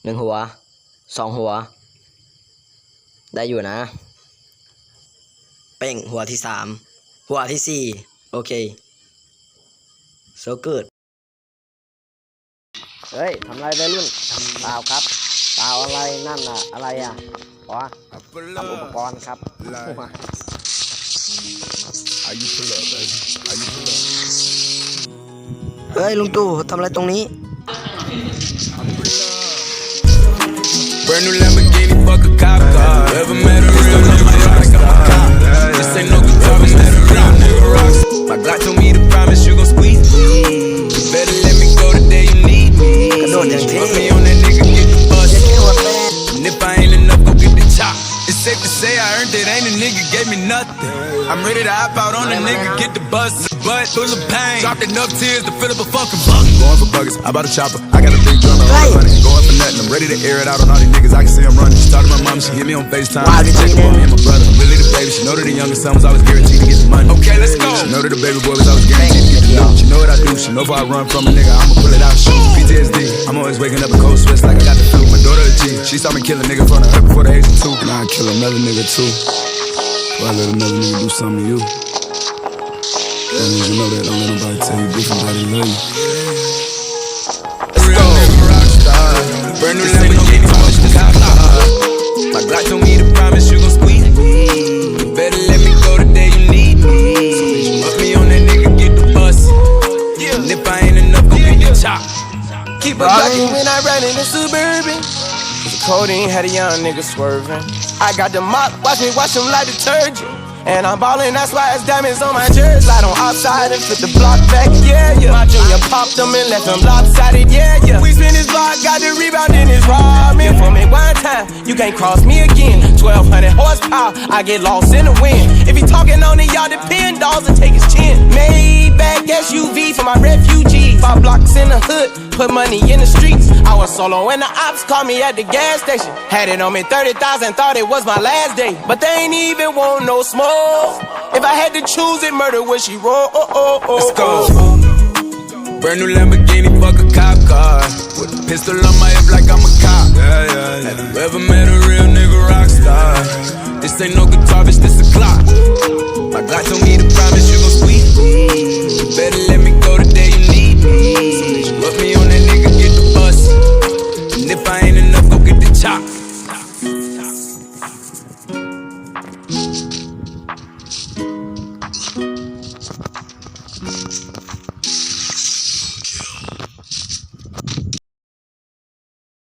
1 หัว2 หัวได้อยู่นะเป่งหัวที่3หัวที่4โอเค so good เฮ้ยทำไรวัยรุ่นเปล่าครับเปล่าอะไรนั่นน่ะอะไรอ่ะอ๋อทำอุปกรณ์ครับเฮ้ยลุงตู่ทำอะไรตรงนี้ Brand new Lamborghini, fuck a cop car. Ever met a real nigga like I'm a cop? This ain't no guitar, this met a real nigga rocks. My Glock told me to promise you gon' squeeze me. You better let me go the day you need me. Put me on that nigga, get the bus. And if I ain't enough, go get the chop. It's safe to say I earned it, ain't a nigga gave me nothing. I'm ready to hop out on a nigga, get the bus. Butt full of pain, dropped enough tears to fill up a fucking bucket. Going for buggers, I bought a chopper. I got a big drum and roll running. Going for nothing, I'm ready to air it out on all these niggas. I can see them running. She talked to my mom, she hit me on FaceTime. She checking for me and my brother. I'm really the baby. She know that the youngest son was always guaranteed to get the money. Okay, let's go. She know that the baby boy was always guaranteed to get the loot. She know what I do. She know if I run from a nigga, I'ma pull it out, shoot. PTSD. I'm always waking up in cold sweats like I got the flu. My daughter a G. She saw me kill a nigga in front of her before the age of 2. And I'd kill another nigga too. Or I let another nigga do something to you. That means you know that. Don't let nobody tell you different, but they love you. Let's go. Brand new Lamborghini, polish the cop car. My Glock told me to promise you gon' squeeze me. You better let me go the day you need me. Put me on that nigga, get the bus. And if I ain't enough, go get the chop. Keep a Glocky when I ride in the Suburban. The codeine had a young nigga swerving. I got the mop, watch me wash him like detergent. And I'm ballin', that's why it's diamonds on my jersey. Slide on outside and flip the block back, yeah, yeah. My junior popped them and left them lopsided, yeah, yeah. We spin his block, got the rebound in his ramen. For me one time, you can't cross me again. 1200 horsepower, I get lost in the wind. If he talking on it, y'all depend, dolls and take his chin. Maybach SUV for my refugees. 5 blocks in the hood, put money in the streets. I was solo and the ops called me at the gas station. Had it on me 30,000, thought it was my last day. But they ain't even want no smoke. If I had to choose it, murder would she roll? Let's go. Brand new Lamborghini, fuck a cop car. With a pistol on my hip like I'm a cop. Have you ever met a real nigga rock star? This ain't no guitar, bitch, this a clock. My Glock told me to promise you gon' squeeze me. You better let me